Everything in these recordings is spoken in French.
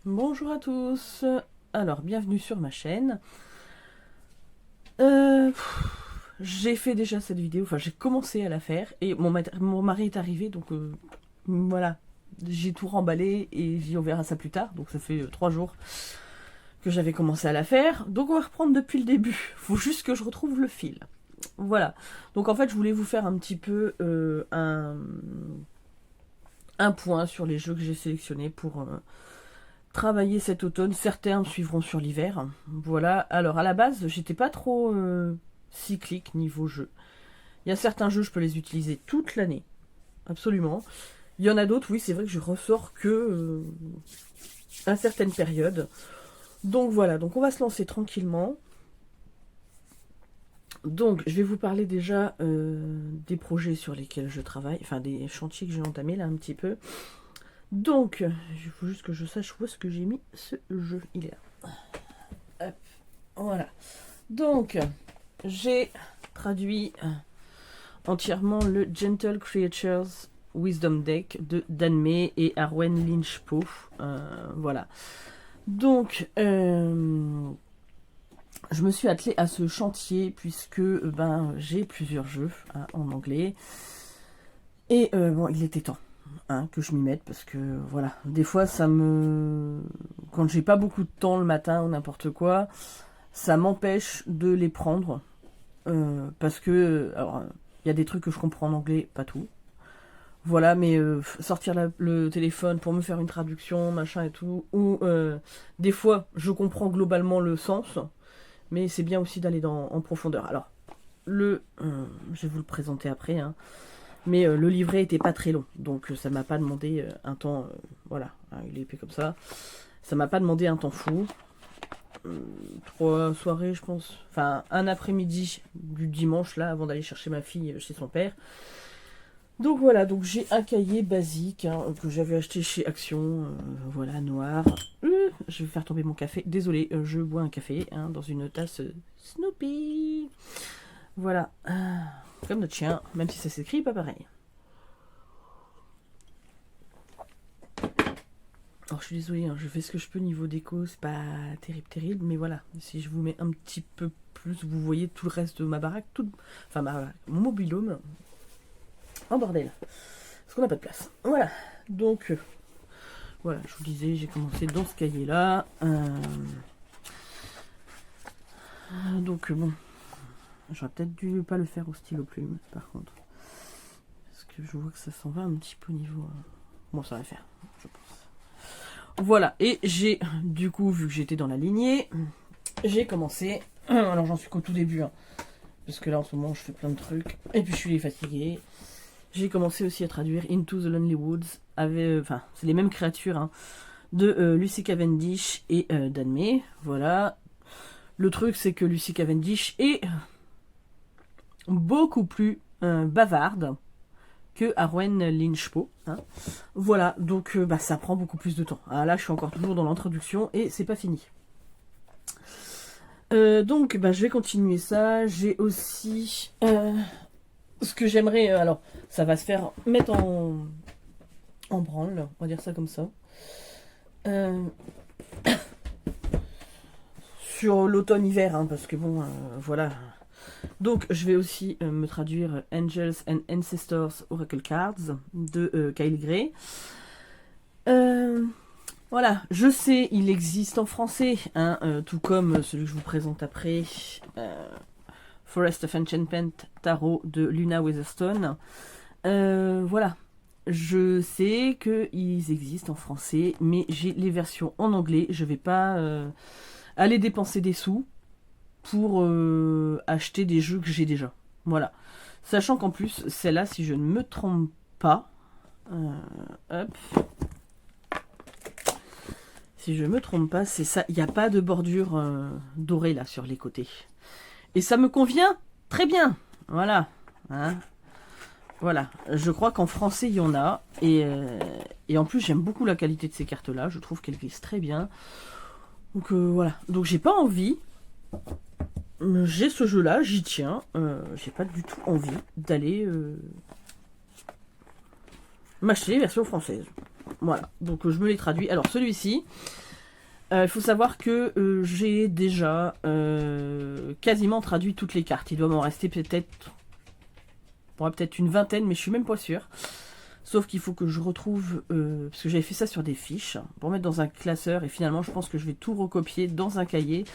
Bonjour à tous. Alors, bienvenue sur ma chaîne. J'ai fait déjà cette vidéo, enfin j'ai commencé à la faire et mon mari est arrivé, donc voilà, j'ai tout remballé et on verra ça plus tard. Donc ça fait 3 jours que j'avais commencé à la faire, donc on va reprendre depuis le début. Faut juste que je retrouve le fil. Voilà, donc en fait je voulais vous faire un petit peu un point sur les jeux que j'ai sélectionnés pour travailler cet automne. Certains suivront sur l'hiver. Voilà, alors à la base j'étais pas trop cyclique niveau jeu. Il y a certains jeux je peux les utiliser toute l'année, absolument. Il y en a d'autres, oui c'est vrai que je ressors que à certaines périodes. Donc voilà, donc on va se lancer tranquillement. Donc je vais vous parler déjà des projets sur lesquels je travaille, enfin des chantiers que j'ai entamés là un petit peu. Donc, il faut juste que je sache où est-ce que j'ai mis ce jeu. Il est là. Hop, voilà. Donc, j'ai traduit entièrement le Gentle Creatures Wisdom Deck de Danmei et Arwen Lynch-Po. Voilà. Donc, je me suis attelée à ce chantier puisque j'ai plusieurs jeux en anglais. Et bon, il était temps. Que je m'y mette parce que voilà, des fois quand j'ai pas beaucoup de temps le matin ou n'importe quoi, ça m'empêche de les prendre parce que alors il y a des trucs que je comprends en anglais, pas tout, voilà, mais sortir le téléphone pour me faire une traduction machin et tout, ou des fois je comprends globalement le sens, mais c'est bien aussi d'aller en profondeur. Alors je vais vous le présenter après, mais le livret était pas très long, donc ça m'a pas demandé un temps, voilà, il est épais comme ça, ça m'a pas demandé un temps fou, 3 soirées je pense, enfin un après-midi du dimanche là, avant d'aller chercher ma fille chez son père. Donc voilà, donc j'ai un cahier basique que j'avais acheté chez Action, voilà, noir. Je vais faire tomber mon café, désolé, je bois un café dans une tasse Snoopy. Voilà, comme notre chien, même si ça s'écrit pas pareil. Alors je suis désolée, je fais ce que je peux niveau déco, c'est pas terrible, mais voilà, si je vous mets un petit peu plus, vous voyez tout le reste de ma baraque, enfin mon mobil-home en bordel, parce qu'on n'a pas de place. Voilà, donc voilà, je vous disais, j'ai commencé dans ce cahier-là. Donc bon, j'aurais peut-être dû pas le faire au stylo plume, par contre, parce que je vois que ça s'en va un petit peu au niveau. Bon, ça va faire, je pense. Voilà, et j'ai, du coup, vu que j'étais dans la lignée, j'ai commencé, alors j'en suis qu'au tout début, parce que là en ce moment je fais plein de trucs, et puis je suis fatiguée. J'ai commencé aussi à traduire Into the Lonely Woods, enfin c'est les mêmes créatures, de Lucy Cavendish et Danmei, voilà. Le truc c'est que Lucy Cavendish est beaucoup plus bavarde que Arwen Lynch-Po. Voilà, donc ça prend beaucoup plus de temps. Là, je suis encore toujours dans l'introduction et c'est pas fini. Donc, je vais continuer ça. J'ai aussi ce que j'aimerais. Alors, ça va se faire mettre en branle, on va dire ça comme ça. Sur l'automne-hiver, parce que bon, voilà. Donc, je vais aussi me traduire Angels and Ancestors Oracle Cards de Kyle Gray. Voilà, je sais, il existe en français, tout comme celui que je vous présente après, Forest of Enchantment Tarot de Luna Weatherstone. Voilà, je sais qu'ils existent en français, mais j'ai les versions en anglais. Je vais pas aller dépenser des sous pour acheter des jeux que j'ai déjà. Voilà. Sachant qu'en plus, celle-là, si je ne me trompe pas, hop. Si je me trompe pas, c'est ça. Il n'y a pas de bordure dorée là sur les côtés. Et ça me convient très bien. Voilà. Voilà. Je crois qu'en français, il y en a. Et en plus, j'aime beaucoup la qualité de ces cartes-là. Je trouve qu'elles glissent très bien. Donc voilà. Donc j'ai pas envie. J'ai ce jeu-là, j'y tiens. J'ai pas du tout envie d'aller m'acheter les versions françaises. Voilà. Donc je me les traduis. Alors celui-ci, Il faut savoir que j'ai déjà quasiment traduit toutes les cartes. Il doit m'en rester peut-être une vingtaine, mais je suis même pas sûre. Sauf qu'il faut que je retrouve, parce que j'avais fait ça sur des fiches, pour mettre dans un classeur, et finalement je pense que je vais tout recopier dans un cahier,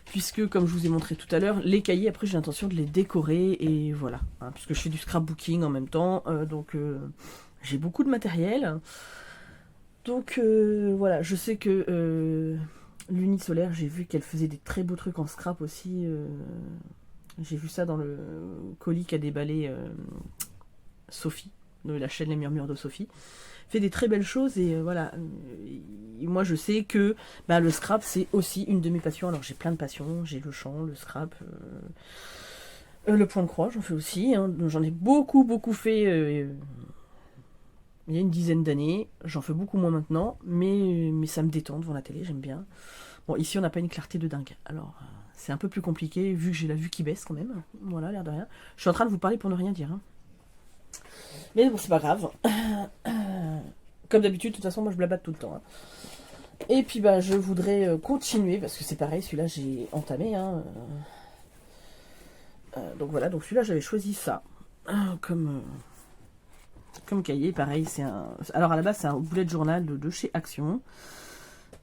puisque comme je vous ai montré tout à l'heure, les cahiers, après j'ai l'intention de les décorer, et voilà, hein, puisque je fais du scrapbooking en même temps, donc j'ai beaucoup de matériel. Donc voilà, je sais que l'Unisolaire, j'ai vu qu'elle faisait des très beaux trucs en scrap aussi, j'ai vu ça dans le colis qu'a déballé Sophie, de la chaîne Les Murmures de Sophie, fait des très belles choses et voilà. Et moi je sais que le scrap c'est aussi une de mes passions. Alors j'ai plein de passions, j'ai le chant, le scrap, le point de croix, j'en fais aussi. Hein. J'en ai beaucoup fait il y a une dizaine d'années. J'en fais beaucoup moins maintenant, mais ça me détend devant la télé, j'aime bien. Bon, ici on n'a pas une clarté de dingue. Alors c'est un peu plus compliqué vu que j'ai la vue qui baisse quand même. Voilà, l'air de rien. Je suis en train de vous parler pour ne rien dire. Hein. Mais bon, c'est pas grave. Comme d'habitude, de toute façon, moi je blabate tout le temps. Hein. Et puis je voudrais continuer, parce que c'est pareil, celui-là j'ai entamé. Hein. Donc voilà, donc celui-là j'avais choisi ça. Comme cahier, pareil, c'est un. Alors à la base, c'est un bullet journal de chez Action.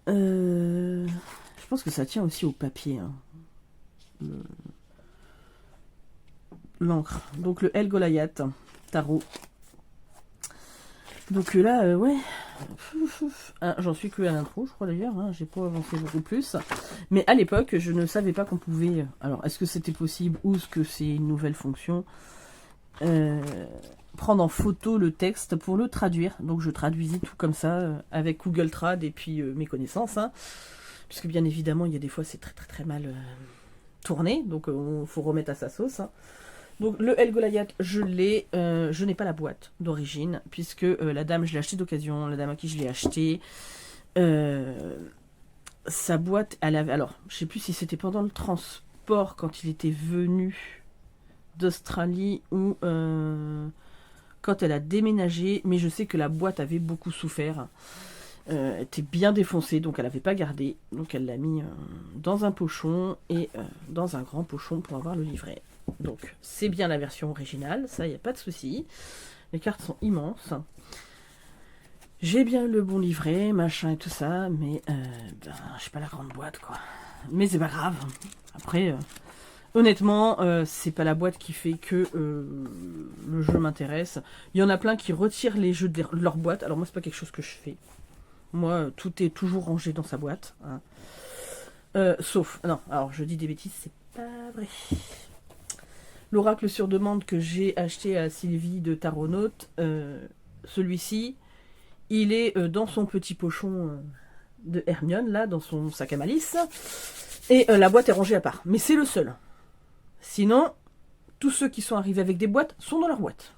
Je pense que ça tient aussi au papier. Hein. L'encre. Donc le El Goliath tarot. Donc là, ouais, j'en suis que à l'intro, je crois d'ailleurs, hein, j'ai pas avancé beaucoup plus. Mais à l'époque, je ne savais pas qu'on pouvait... Alors, est-ce que c'était possible ou est-ce que c'est une nouvelle fonction prendre en photo le texte pour le traduire. Donc je traduisais tout comme ça, avec Google Trad et puis mes connaissances. Hein, puisque bien évidemment, il y a des fois, c'est très mal tourné, donc il faut remettre à sa sauce. Hein. Donc le El Goliath, je l'ai, je n'ai pas la boîte d'origine, puisque la dame, je l'ai acheté d'occasion, la dame à qui je l'ai acheté, sa boîte, elle avait, alors je sais plus si c'était pendant le transport, quand il était venu d'Australie, ou quand elle a déménagé, mais je sais que la boîte avait beaucoup souffert, elle était bien défoncée, donc elle n'avait pas gardé, donc elle l'a mis dans un pochon, et dans un grand pochon pour avoir le livret. Donc c'est bien la version originale, ça il n'y a pas de souci. Les cartes sont immenses. J'ai bien le bon livret, machin et tout ça, mais j'ai pas la grande boîte quoi. Mais c'est pas grave. Après, honnêtement, c'est pas la boîte qui fait que le jeu m'intéresse. Il y en a plein qui retirent les jeux de leur boîte. Alors moi c'est pas quelque chose que je fais. Moi tout est toujours rangé dans sa boîte. Hein. Sauf, non, alors je dis des bêtises, c'est pas vrai. L'oracle sur demande que j'ai acheté à Sylvie de Taronaute, celui-ci, il est dans son petit pochon de Hermione, là, dans son sac à malice, et la boîte est rangée à part. Mais c'est le seul. Sinon, tous ceux qui sont arrivés avec des boîtes sont dans leur boîte.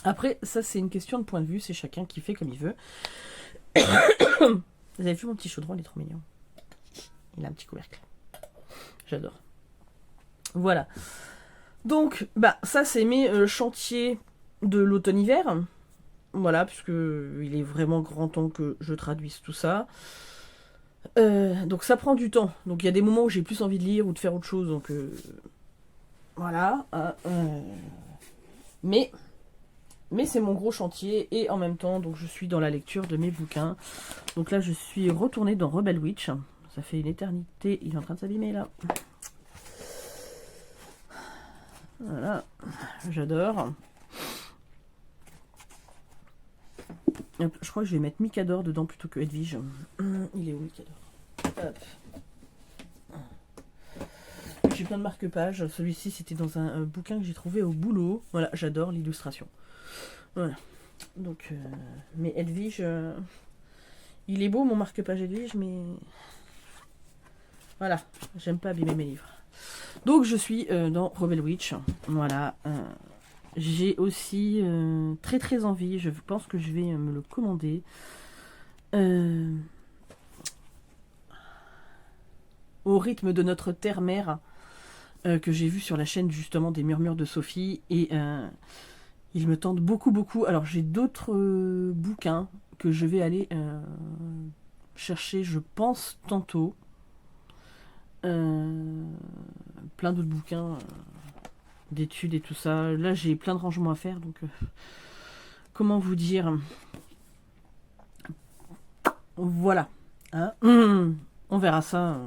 Après, ça c'est une question de point de vue, c'est chacun qui fait comme il veut. Vous avez vu mon petit chaudron, il est trop mignon. Il a un petit couvercle. J'adore. Voilà. Donc, ça c'est mes chantiers de l'automne-hiver. Voilà, puisque il est vraiment grand temps que je traduise tout ça. Donc ça prend du temps. Donc il y a des moments où j'ai plus envie de lire ou de faire autre chose. Donc voilà. Mais c'est mon gros chantier. Et en même temps, donc je suis dans la lecture de mes bouquins. Donc là, je suis retournée dans Rebel Witch. Ça fait une éternité. Il est en train de s'abîmer là. Voilà, j'adore. Je crois que je vais mettre Mikador dedans plutôt que Edwige. Il est où Mikador? J'ai plein de marque-pages. Celui-ci, c'était dans un bouquin que j'ai trouvé au boulot. Voilà, j'adore l'illustration. Voilà. Donc, mais Edwige, il est beau mon marque-page Edwige, mais voilà, j'aime pas abîmer mes livres. Donc je suis dans Rebel Witch, voilà. J'ai aussi très envie, je pense que je vais me le commander. Au rythme de notre terre-mère, que j'ai vu sur la chaîne justement des Murmures de Sophie, et il me tente beaucoup. Alors j'ai d'autres bouquins que je vais aller chercher, je pense, tantôt. Plein d'autres bouquins d'études et tout ça. Là, j'ai plein de rangements à faire, donc comment vous dire, voilà, hein. On verra ça.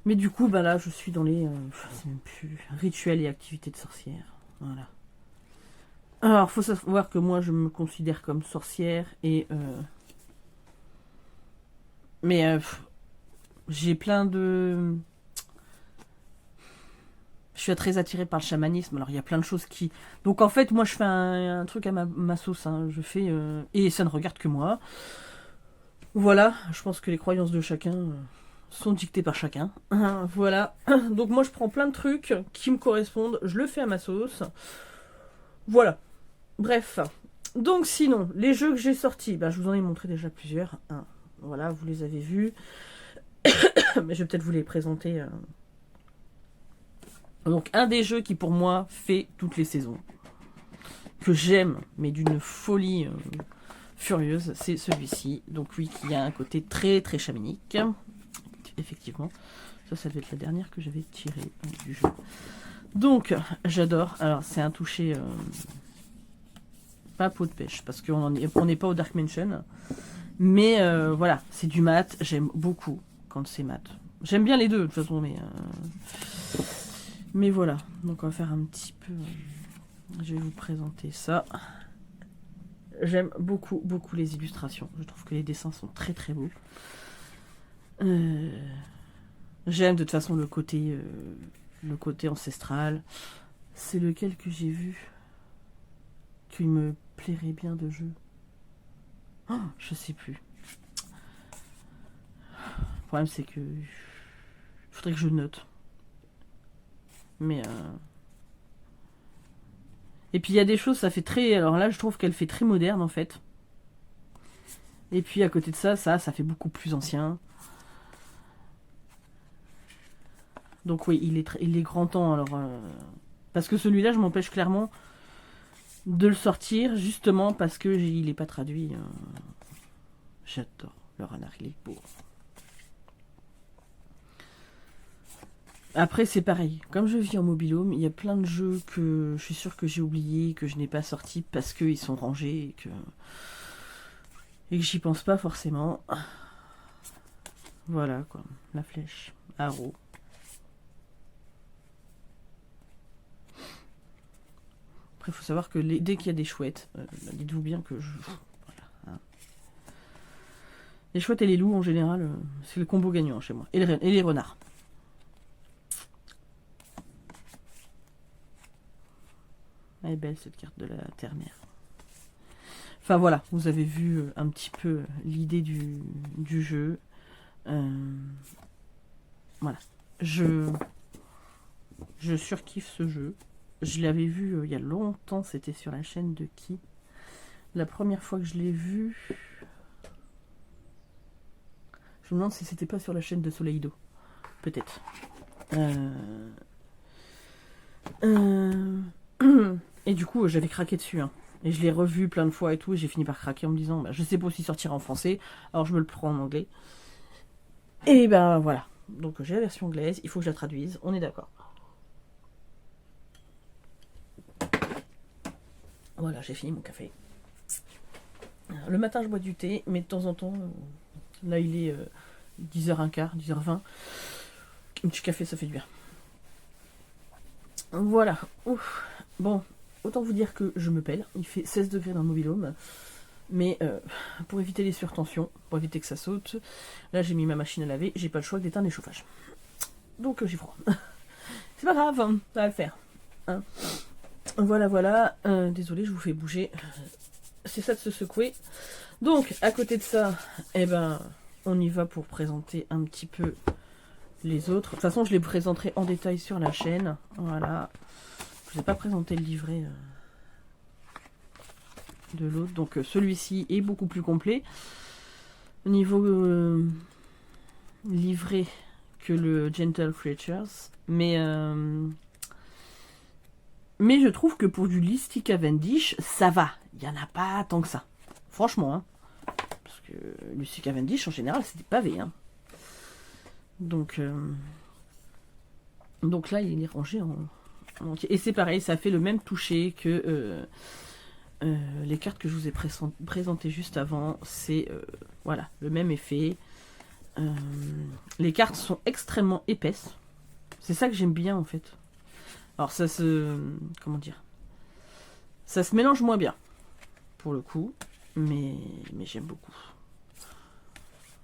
Mais du coup, bah là, je suis dans les c'est même plus rituels et activités de sorcière. Voilà. Alors, faut savoir que moi, je me considère comme sorcière et mais j'ai plein de... Je suis très attirée par le chamanisme. Alors, il y a plein de choses qui... Donc, en fait, moi, je fais un truc à ma sauce. Hein. Je fais... Et ça ne regarde que moi. Voilà. Je pense que les croyances de chacun sont dictées par chacun. Voilà. Donc, moi, je prends plein de trucs qui me correspondent. Je le fais à ma sauce. Voilà. Bref. Donc, sinon, les jeux que j'ai sortis, bah, je vous en ai montré déjà plusieurs. Hein. Voilà, vous les avez vus. Mais je vais peut-être vous les présenter... Donc un des jeux qui pour moi fait toutes les saisons, que j'aime, mais d'une folie furieuse, c'est celui-ci. Donc oui, qui a un côté très très chamanique. Effectivement, ça devait être la dernière que j'avais tirée du jeu. Donc j'adore. Alors c'est un toucher pas peau de pêche, parce qu'on n'est pas au Dark Mansion. Mais voilà, c'est du mat, j'aime beaucoup quand c'est mat. J'aime bien les deux de toute façon, mais voilà, donc on va faire un petit peu... Je vais vous présenter ça. J'aime beaucoup, beaucoup les illustrations. Je trouve que les dessins sont très, très beaux. J'aime de toute façon le côté ancestral. C'est lequel que j'ai vu qui me plairait bien de jeu. Oh, je sais plus. Le problème, c'est que... faudrait que je note. Mais et puis il y a des choses, ça fait très... Alors là, je trouve qu'elle fait très moderne en fait. Et puis à côté de ça fait beaucoup plus ancien. Donc oui, il est grand temps. Alors parce que celui-là, je m'empêche clairement de le sortir, justement parce que il est pas traduit. J'adore le renard, il est beau. Après, c'est pareil. Comme je vis en mobil-home, il y a plein de jeux que je suis sûre que j'ai oubliés, que je n'ai pas sortis parce qu'ils sont rangés et que j'y pense pas forcément. Voilà, quoi. La flèche. Arrow. Après, il faut savoir que dès qu'il y a des chouettes, dites-vous bien que je... Voilà, hein. Les chouettes et les loups, en général, c'est le combo gagnant chez moi. Et les renards. Elle est belle cette carte de la terre-mère. Enfin voilà, vous avez vu un petit peu l'idée du jeu. Voilà. Je surkiffe ce jeu. Je l'avais vu il y a longtemps, c'était sur la chaîne de qui? La première fois que je l'ai vu... Je me demande si c'était pas sur la chaîne de Soleido. Peut-être. Et du coup, j'avais craqué dessus. Hein. Et je l'ai revu plein de fois et tout. Et j'ai fini par craquer en me disant, bah, je sais pas s'il sortira en français. Alors je me le prends en anglais. Et ben voilà. Donc j'ai la version anglaise. Il faut que je la traduise. On est d'accord. Voilà, j'ai fini mon café. Le matin, je bois du thé. Mais de temps en temps, là, il est 10h15, 10h20. Un petit café, ça fait du bien. Voilà. Ouf. Bon. Autant vous dire que je me pèle, il fait 16 degrés dans le mobil-home, mais pour éviter les surtensions, pour éviter que ça saute, là j'ai mis ma machine à laver, j'ai pas le choix d'éteindre les chauffages. Donc j'ai froid. C'est pas grave, hein, ça va le faire. Hein. Voilà, voilà, désolé, je vous fais bouger. C'est ça de se secouer. Donc, à côté de ça, eh ben, on y va pour présenter un petit peu les autres. De toute façon, je les présenterai en détail sur la chaîne. Voilà. Je n'ai pas présenté le livret de l'autre. Donc celui-ci est beaucoup plus complet. Au niveau livret que le Gentle Creatures. Mais je trouve que pour du Listic Cavendish, ça va. Il n'y en a pas tant que ça. Franchement. Hein. Parce que Lucie Cavendish, en général, c'est des pavés. Hein. Donc là, il est rangé en entier. Et c'est pareil, ça fait le même toucher que les cartes que je vous ai présentées juste avant. C'est voilà, le même effet. Les cartes sont extrêmement épaisses. C'est ça que j'aime bien, en fait. Alors, ça se... Comment dire? Ça se mélange moins bien, pour le coup. Mais j'aime beaucoup.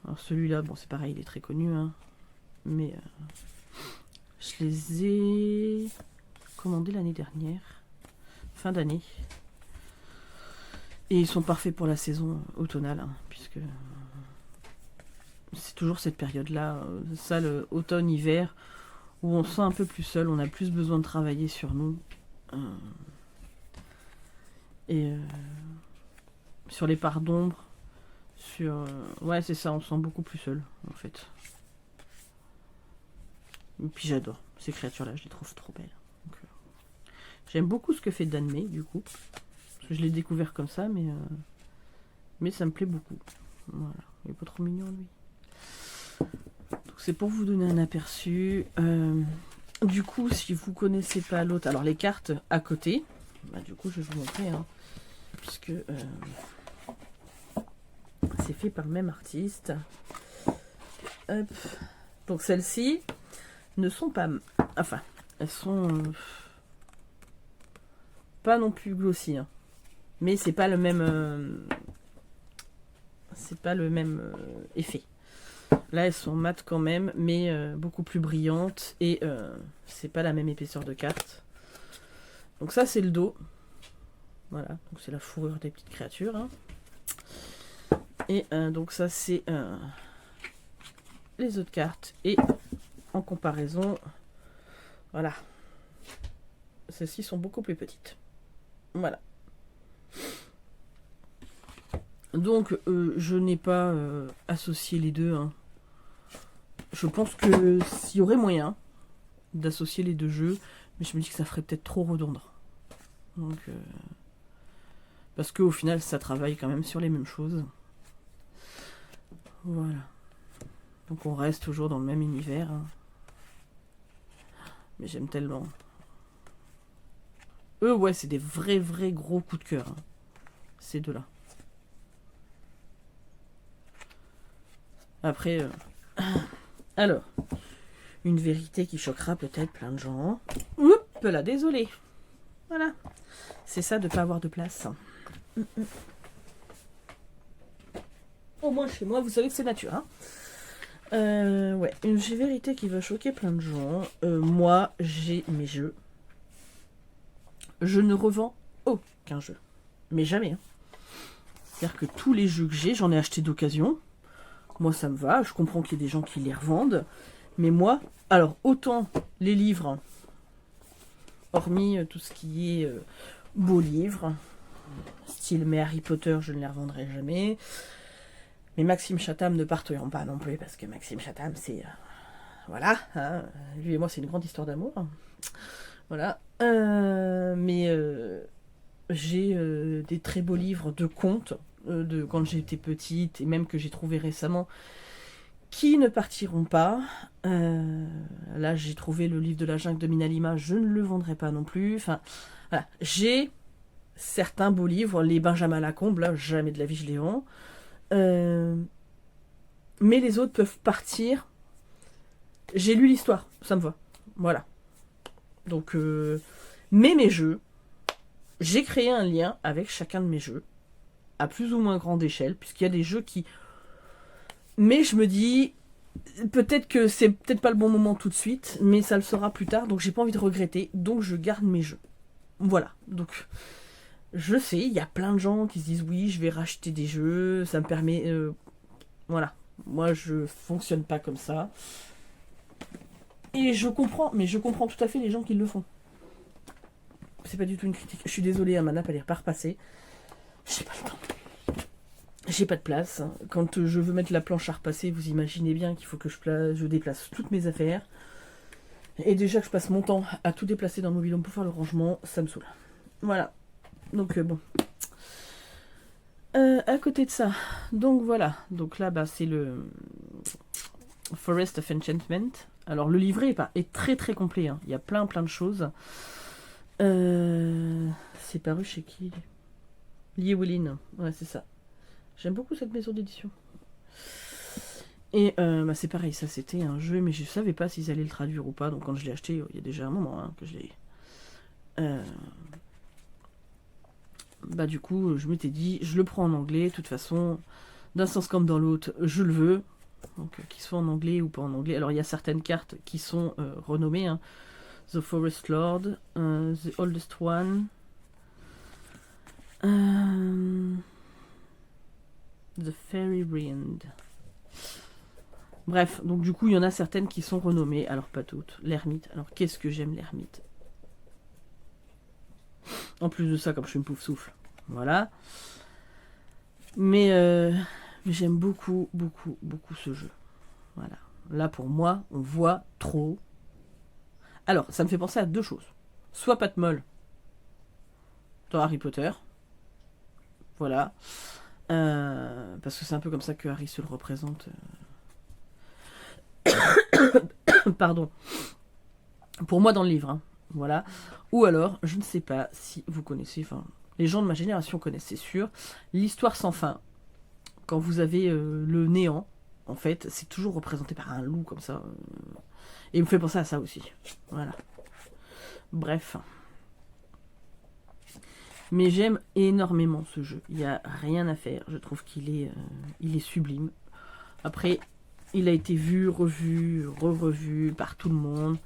Alors, celui-là, bon, c'est pareil, il est très connu. Hein, mais je les ai commandés l'année dernière. Fin d'année. Et ils sont parfaits pour la saison automnale, hein, puisque c'est toujours cette période-là, ça, le automne-hiver, où on se sent un peu plus seul, on a plus besoin de travailler sur nous. Et sur les parts d'ombre, sur... ouais, c'est ça, on se sent beaucoup plus seul, en fait. Et puis j'adore ces créatures-là, je les trouve trop belles. Donc, j'aime beaucoup ce que fait Danmei, du coup. Parce que je l'ai découvert comme ça, mais ça me plaît beaucoup. Voilà, il est pas trop mignon, lui. Donc c'est pour vous donner un aperçu. Du coup, si vous connaissez pas l'autre, alors les cartes à côté, bah, du coup je vais vous montrer, hein, puisque c'est fait par le même artiste. Hop. Donc celles-ci ne sont pas, enfin, elles sont pas non plus glossy, hein, mais c'est pas le même, effet. Là, elles sont mates quand même, mais beaucoup plus brillantes. Et c'est pas la même épaisseur de carte. Donc ça, c'est le dos. Voilà, donc c'est la fourrure des petites créatures. Hein. Et donc ça, c'est les autres cartes. Et en comparaison, voilà. Celles-ci sont beaucoup plus petites. Voilà. Donc, je n'ai pas associé les deux. Hein. Je pense que s'il y aurait moyen d'associer les deux jeux, mais je me dis que ça ferait peut-être trop redondant. Donc, parce qu'au final, ça travaille quand même sur les mêmes choses. Voilà. Donc on reste toujours dans le même univers. Hein. Mais j'aime tellement. Eux, ouais, c'est des vrais gros coups de cœur. Hein. Ces deux-là. Après... Alors, une vérité qui choquera peut-être plein de gens. Oups là, désolé. Voilà. C'est ça de ne pas avoir de place. Au moins chez moi, vous savez que c'est nature. Hein. Ouais, une vérité qui va choquer plein de gens. Moi, j'ai mes jeux. Je ne revends aucun jeu. Mais jamais. Hein. C'est-à-dire que tous les jeux que j'ai, j'en ai acheté d'occasion. Moi, ça me va. Je comprends qu'il y ait des gens qui les revendent. Mais moi, alors, autant les livres, hormis tout ce qui est beaux livres, style mais Harry Potter, je ne les revendrai jamais. Mais Maxime Chatham ne partiront pas non plus, parce que Maxime Chatham, c'est... voilà, hein, lui et moi, c'est une grande histoire d'amour. Voilà. Mais j'ai des très beaux livres de contes, de quand j'étais petite, et même que j'ai trouvé récemment, qui ne partiront pas. Là, j'ai trouvé le livre de la jungle de Minalima, je ne le vendrai pas non plus. Enfin, voilà. J'ai certains beaux livres, les Benjamin Lacombe, là, jamais de la vie je les vends. Mais les autres peuvent partir. J'ai lu l'histoire, ça me va. Voilà. Donc, mais mes jeux, j'ai créé un lien avec chacun de mes jeux, à plus ou moins grande échelle, puisqu'il y a des jeux qui... Mais je me dis, peut-être que c'est peut-être pas le bon moment tout de suite, mais ça le sera plus tard, donc j'ai pas envie de regretter, donc je garde mes jeux. Voilà, donc... Je sais, il y a plein de gens qui se disent oui, je vais racheter des jeux, ça me permet... voilà, moi je fonctionne pas comme ça. Et je comprends, mais je comprends tout à fait les gens qui le font. C'est pas du tout une critique. Je suis désolée, ma nappe elle est pas repassée. J'ai pas le temps. J'ai pas de place. Quand je veux mettre la planche à repasser, vous imaginez bien qu'il faut que je déplace toutes mes affaires. Et déjà que je passe mon temps à tout déplacer dans le mobil-home pour faire le rangement, ça me saoule. Voilà. Donc bon. À côté de ça, donc voilà. Donc là, bah, c'est le Forest of Enchantment. Alors le livret est très très complet. Hein. Il y a plein de choses. C'est paru chez qui? Lee Willin. Ouais, c'est ça. J'aime beaucoup cette maison d'édition. Et bah, c'est pareil, ça c'était un jeu, mais je savais pas s'ils allaient le traduire ou pas. Donc quand je l'ai acheté, il y a déjà un moment hein, que je l'ai. Bah du coup, je m'étais dit, je le prends en anglais. De toute façon, d'un sens comme dans l'autre, je le veux. Donc qu'il soit en anglais ou pas en anglais. Alors il y a certaines cartes qui sont renommées. Hein. The Forest Lord, The Oldest One, The Fairy Wind. Bref, donc du coup, il y en a certaines qui sont renommées, alors pas toutes. L'ermite, alors qu'est-ce que j'aime l'ermite. En plus de ça, comme je suis une pouf souffle. Voilà. Mais j'aime beaucoup ce jeu. Voilà. Là, pour moi, on voit trop. Alors, ça me fait penser à deux choses. Soit Pat Moll dans Harry Potter. Voilà. Parce que c'est un peu comme ça que Harry se le représente. Pardon. Pour moi, dans le livre. Hein. Voilà. Ou alors, je ne sais pas si vous connaissez, enfin, les gens de ma génération connaissent, c'est sûr, l'histoire sans fin. Quand vous avez le néant, en fait, c'est toujours représenté par un loup comme ça. Et il me fait penser à ça aussi. Voilà. Bref. Mais j'aime énormément ce jeu. Il n'y a rien à faire. Je trouve qu'il est sublime. Après, il a été vu, revu, re-revu par tout le monde.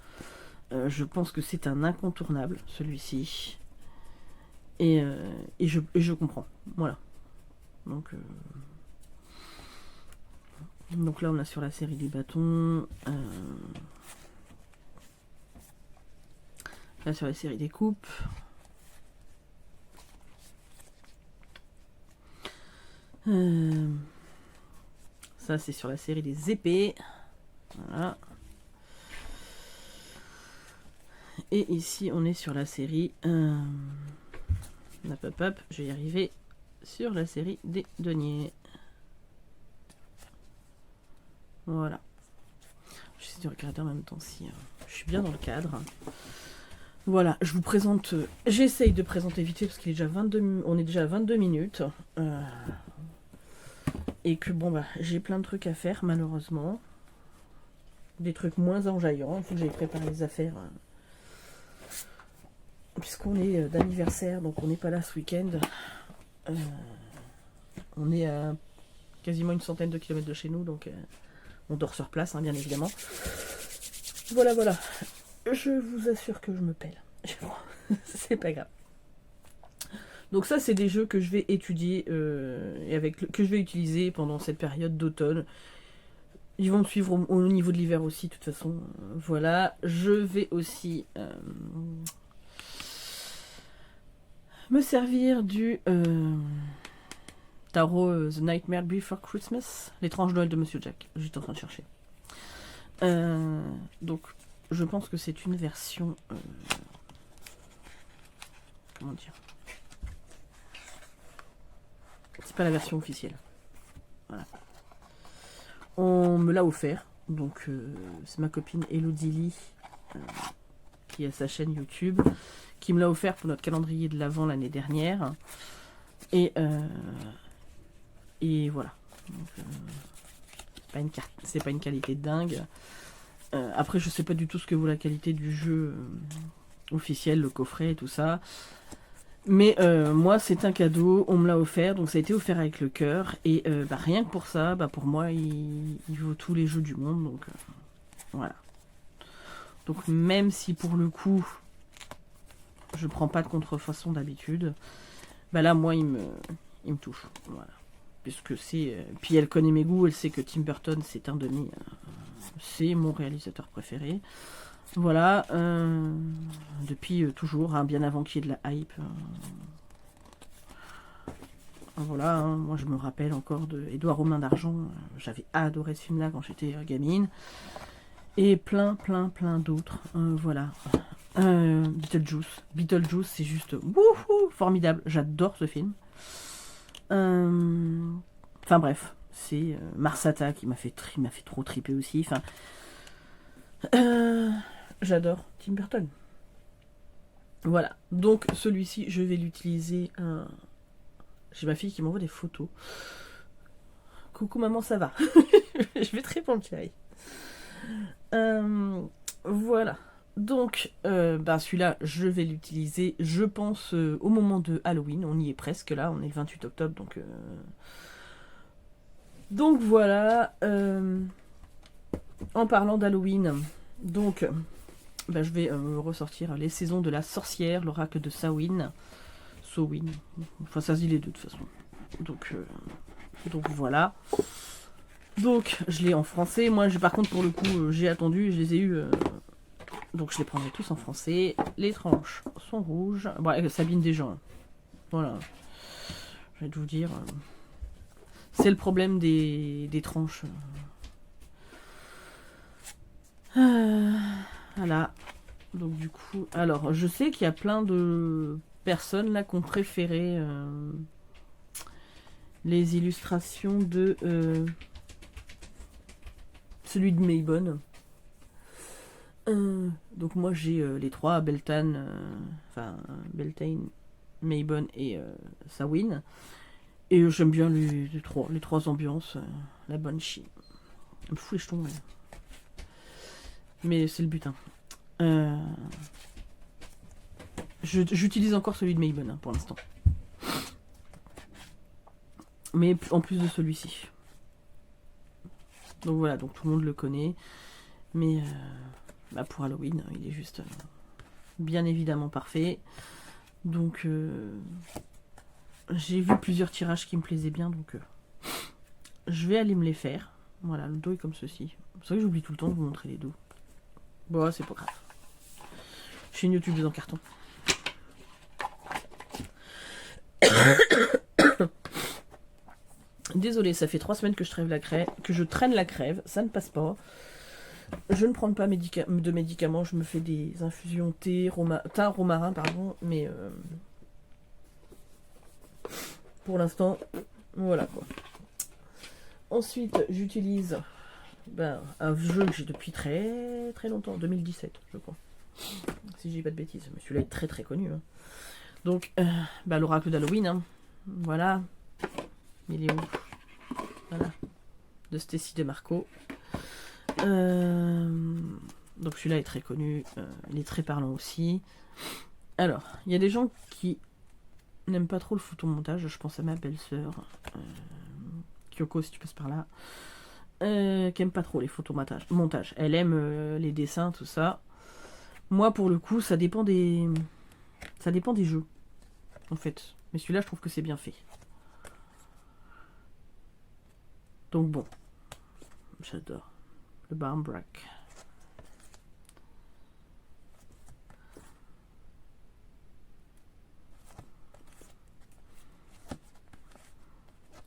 Je pense que c'est un incontournable, celui-ci. Et je comprends. Voilà. Donc là, on a sur la série des bâtons. Là, sur la série des coupes. Ça, c'est sur la série des épées. Voilà. Et ici, on est sur la série... hop, hop, hop, je vais y arriver. Sur la série des deniers. Voilà. J'essaie de regarder en même temps si je suis bien dans le cadre. Voilà, je vous présente... J'essaye de présenter vite fait parce qu'il est déjà 22... On est déjà à 22 minutes. Et que bon, bah, j'ai plein de trucs à faire, malheureusement. Des trucs moins enjaillants. Il faut que j'aille préparer les affaires. Puisqu'on est d'anniversaire, donc on n'est pas là ce week-end. On est à quasiment une centaine de kilomètres de chez nous, donc on dort sur place, hein, bien évidemment. Voilà, voilà. Je vous assure que je me pèle. C'est pas grave. Donc ça, c'est des jeux que je vais étudier et que je vais utiliser pendant cette période d'automne. Ils vont me suivre au niveau de l'hiver aussi, de toute façon. Voilà. Je vais aussi me servir du tarot The Nightmare Before Christmas, l'étrange Noël de Monsieur Jack. J'étais en train de chercher. Donc, je pense que c'est une version... comment dire? C'est pas la version officielle. Voilà. On me l'a offert. Donc, c'est ma copine Elodie Lee, qui a sa chaîne YouTube, qui me l'a offert pour notre calendrier de l'Avent l'année dernière. Et voilà. Donc, c'est pas une qualité dingue. Après, je sais pas du tout ce que vaut la qualité du jeu officiel, le coffret et tout ça. Mais moi, c'est un cadeau, on me l'a offert, donc ça a été offert avec le cœur. Et rien que pour ça, pour moi, il vaut tous les jeux du monde. Donc voilà. Donc même si pour le coup, je prends pas de contrefaçon d'habitude, là, moi, il me touche. Voilà. Puisque c'est... Puis elle connaît mes goûts, elle sait que Tim Burton, c'est un de mes... c'est mon réalisateur préféré. Voilà, depuis toujours, hein, bien avant qu'il y ait de la hype. Voilà, hein, moi je me rappelle encore de Édouard aux mains d'argent. J'avais adoré ce film-là quand j'étais gamine. Et plein d'autres. Voilà. Beetlejuice. Beetlejuice, c'est juste wouhou, formidable. J'adore ce film. Enfin bref, c'est Marsata qui m'a fait trop triper aussi. Enfin, j'adore Tim Burton. Voilà, donc celui-ci, je vais l'utiliser. J'ai ma fille qui m'envoie des photos. Coucou maman, ça va. Je vais te répondre, chérie. Voilà. Donc, celui-là, je vais l'utiliser, je pense, au moment de Halloween. On y est presque là, on est le 28 octobre, donc voilà. En parlant d'Halloween, donc, je vais ressortir les saisons de la sorcière, l'oracle de Samhain. Samhain. Enfin, ça se dit les deux de toute façon. Donc voilà. Donc, je l'ai en français. Moi, par contre, pour le coup, j'ai attendu, je les ai eus. Donc, je les prendrai tous en français. Les tranches sont rouges. Bon, Sabine Desjans. Voilà. Je vais te vous dire. C'est le problème des tranches. Voilà. Donc, du coup. Alors, je sais qu'il y a plein de personnes là qui ont préféré les illustrations de celui de Mabon. Donc moi j'ai les trois, Beltane, Beltane, Mabon et Samhain. Et j'aime bien les trois ambiances, la Banshee. Elle me fout les jetons, elle. Mais c'est le but. J'utilise encore celui de Mabon pour l'instant. Mais en plus de celui-ci. Donc voilà, donc tout le monde le connaît. Mais pour Halloween, il est juste bien évidemment parfait. Donc j'ai vu plusieurs tirages qui me plaisaient bien, donc je vais aller me les faire. Voilà, le dos est comme ceci. C'est vrai que j'oublie tout le temps de vous montrer les dos. Bon, c'est pas grave. Je suis une youtubeuse en carton. Désolée, ça fait 3 semaines que je traîne la crève, ça ne passe pas. Je ne prends pas de médicaments, je me fais des infusions thym romarin, mais pour l'instant, voilà quoi. Ensuite, j'utilise un jeu que j'ai depuis très très longtemps, 2017 je crois. Si je dis pas de bêtises, mais celui-là est très très connu. Donc, l'oracle d'Halloween, voilà. Il est où? Voilà. De Stacy DeMarco. Donc celui-là est très connu, il est très parlant aussi. Alors, il y a des gens qui n'aiment pas trop le photomontage, je pense à ma belle-sœur, Kyoko si tu passes par là, qui aime pas trop les photomontages. Elle aime les dessins, tout ça. Moi pour le coup, ça dépend des jeux, en fait. Mais celui-là, je trouve que c'est bien fait. Donc bon, j'adore. Le Barmbrack.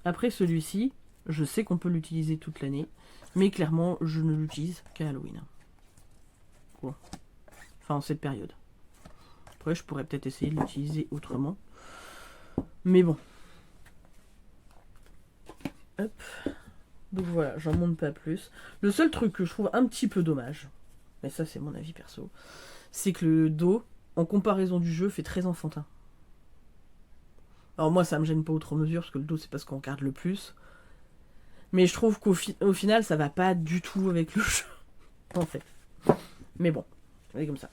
Après celui-ci, je sais qu'on peut l'utiliser toute l'année, mais clairement, je ne l'utilise qu'à Halloween. Bon. Enfin, en cette période. Après, je pourrais peut-être essayer de l'utiliser autrement. Mais bon. Hop. Donc voilà, j'en monte pas plus. Le seul truc que je trouve un petit peu dommage, mais ça c'est mon avis perso, c'est que le dos, en comparaison du jeu, fait très enfantin. Alors moi ça me gêne pas outre mesure, parce que le dos c'est pas ce qu'on regarde le plus. Mais je trouve qu'au final ça va pas du tout avec le jeu, en fait. Mais bon, c'est comme ça.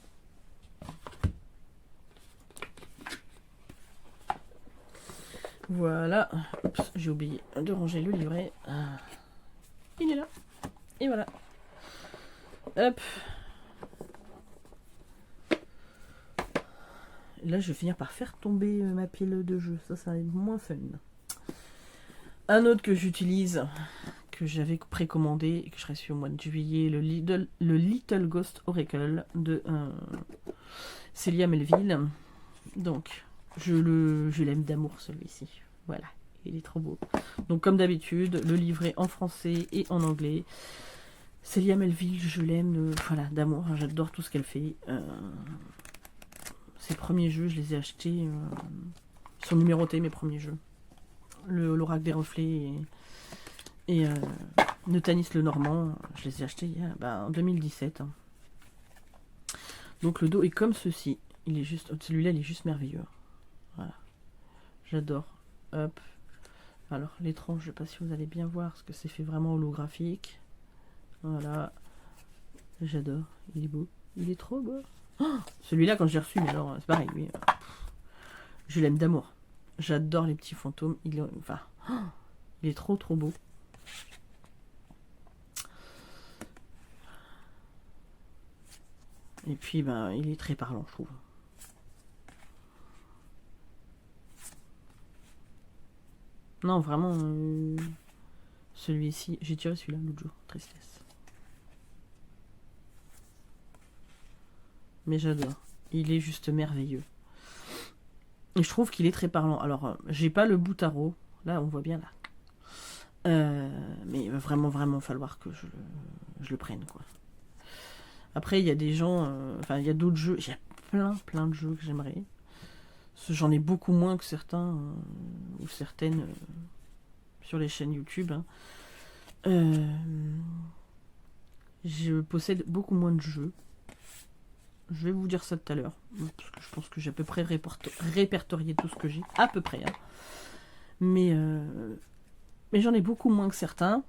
Voilà. Oups, j'ai oublié de ranger le livret. Il est là. Et voilà. Hop. Là, je vais finir par faire tomber ma pile de jeux. Ça va être moins fun. Un autre que j'utilise, que j'avais précommandé et que je reçu au mois de juillet, le Little Ghost Oracle de Célia Melville. Donc, je l'aime d'amour celui-ci. Voilà, il est trop beau. Donc, comme d'habitude, le livret en français et en anglais. Célia Melville, je l'aime, voilà, d'amour. J'adore tout ce qu'elle fait. Ses premiers jeux, je les ai achetés. Ils sont numérotés, mes premiers jeux. l'Oracle des Reflets et Notanis le Normand. Je les ai achetés en 2017. Hein. Donc le dos est comme ceci. Il est juste, celui-là, il est juste merveilleux. Voilà. J'adore. Hop. Alors, l'étrange, je sais pas si vous allez bien voir, parce que c'est fait vraiment holographique. Voilà. J'adore. Il est beau. Il est trop beau. Oh, celui-là, quand j'ai reçu, mais alors, c'est pareil, oui. Je l'aime d'amour. J'adore les petits fantômes. Il est trop, trop beau. Et puis, il est très parlant, je trouve. Non, vraiment, celui-ci, j'ai tiré celui-là l'autre jour, tristesse. Mais j'adore, il est juste merveilleux. Et je trouve qu'il est très parlant. Alors, j'ai pas le bout tarot, là on voit bien là. Mais il va vraiment, vraiment falloir que je le prenne, quoi. Après, il y a des gens, il y a d'autres jeux, il y a plein de jeux que j'aimerais. J'en ai beaucoup moins que certains ou certaines sur les chaînes YouTube. Hein. Je possède beaucoup moins de jeux. Je vais vous dire ça tout à l'heure. Parce que je pense que j'ai à peu près répertorié tout ce que j'ai. À peu près. Hein. Mais j'en ai beaucoup moins que certains.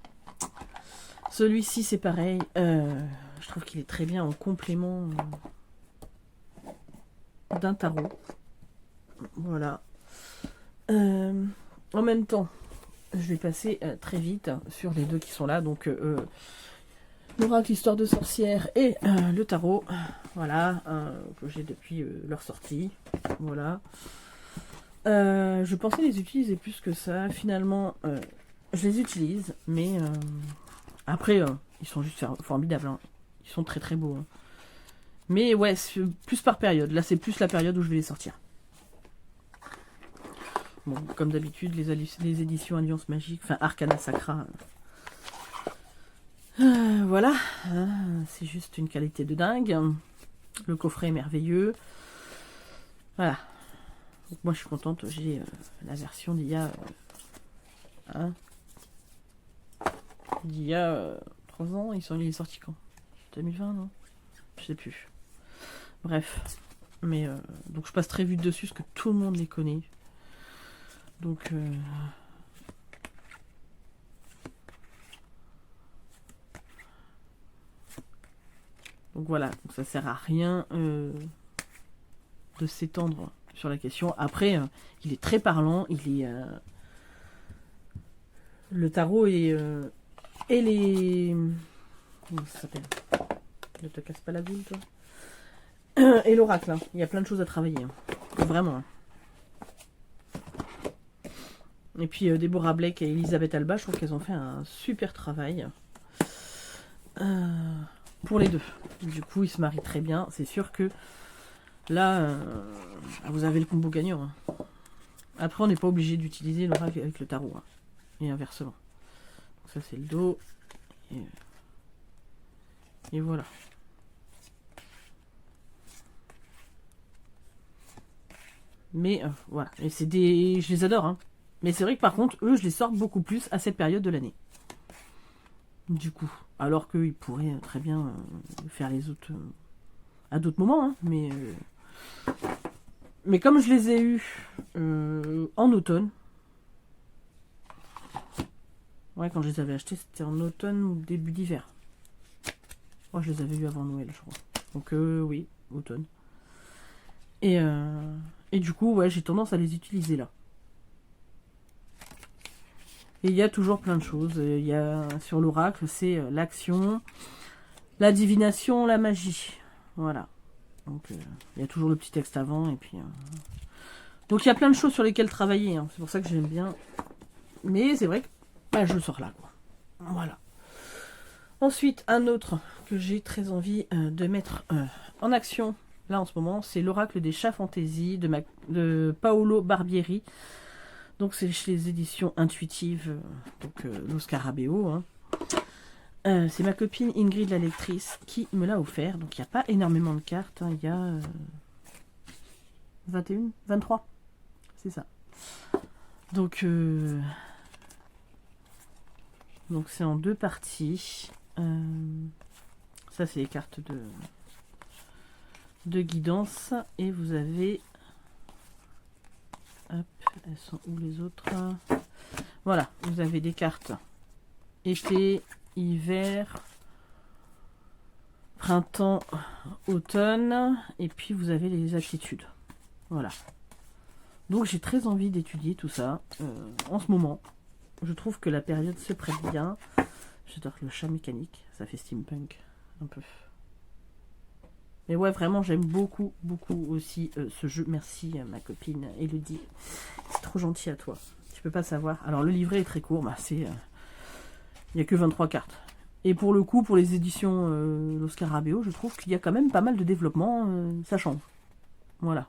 Celui-ci, c'est pareil. Je trouve qu'il est très bien en complément d'un tarot. Voilà. En même temps, je vais passer très vite sur les deux qui sont là. Donc, l'oracle histoire de sorcière et le tarot. Voilà. Que j'ai depuis leur sortie. Voilà. Je pensais les utiliser plus que ça. Finalement, je les utilise. Mais après, ils sont juste formidables. Hein. Ils sont très très beaux. Hein. Mais ouais, plus par période. Là, c'est plus la période où je vais les sortir. Bon, comme d'habitude, les éditions Alliance Magique, enfin Arcana Sacra. Voilà, c'est juste une qualité de dingue. Le coffret est merveilleux. Voilà. Donc moi je suis contente, j'ai la version d'il y a... d'il y a 3 ans, il est sorti quand 2020, non? Je sais plus. Bref. Mais donc je passe très vite dessus, parce que tout le monde les connaît. Donc, voilà, donc ça sert à rien de s'étendre sur la question. Après, il est très parlant, il est le tarot et les... Comment ça s'appelle? Ne te casse pas la boule, toi. Et l'oracle, hein. Il y a plein de choses à travailler. Hein. Vraiment. Hein. Et puis Deborah Blake et Elisabeth Alba, je trouve qu'elles ont fait un super travail pour les deux. Du coup, ils se marient très bien. C'est sûr que là, vous avez le combo gagnant. Hein. Après, on n'est pas obligé d'utiliser l'oracle avec le tarot. Hein. Et inversement. Donc ça, c'est le dos. Et voilà. Mais voilà. Et c'est des... Je les adore, hein. Mais c'est vrai que par contre, eux, je les sors beaucoup plus à cette période de l'année. Du coup. Alors qu'ils pourraient très bien faire les autres à d'autres moments. Hein, mais comme je les ai eus en automne. Ouais, quand je les avais achetés, c'était en automne ou début d'hiver. Moi, je les avais eus avant Noël, je crois. Donc oui, automne. Et du coup, ouais, j'ai tendance à les utiliser là. Et il y a toujours plein de choses. Il y a sur l'oracle, c'est l'action, la divination, la magie. Voilà. Donc il y a toujours le petit texte avant. Et puis, donc il y a plein de choses sur lesquelles travailler. Hein. C'est pour ça que j'aime bien. Mais c'est vrai que je le sors là. Quoi. Voilà. Ensuite, un autre que j'ai très envie de mettre en action là en ce moment, c'est l'oracle des chats fantasy de Paolo Barbieri. Donc c'est chez les éditions intuitives, donc Lo Scarabeo. Hein. C'est ma copine Ingrid la lectrice qui me l'a offert. Donc il n'y a pas énormément de cartes. Hein. Il y a 21, 23. C'est ça. Donc c'est en 2 parties. Ça c'est les cartes de guidance. Et vous avez... Hop, elles sont où les autres? Voilà, vous avez des cartes été, hiver, printemps, automne. Et puis vous avez les aptitudes. Voilà. Donc j'ai très envie d'étudier tout ça en ce moment. Je trouve que la période se prête bien. J'adore le chat mécanique, ça fait steampunk un peu. Mais ouais, vraiment, j'aime beaucoup, beaucoup aussi ce jeu. Merci ma copine Elodie. C'est trop gentil à toi. Tu peux pas savoir. Alors le livret est très court, bah, c'est... il n'y a que 23 cartes. Et pour le coup, pour les éditions Los Scarabeo, je trouve qu'il y a quand même pas mal de développement. Ça change. Voilà.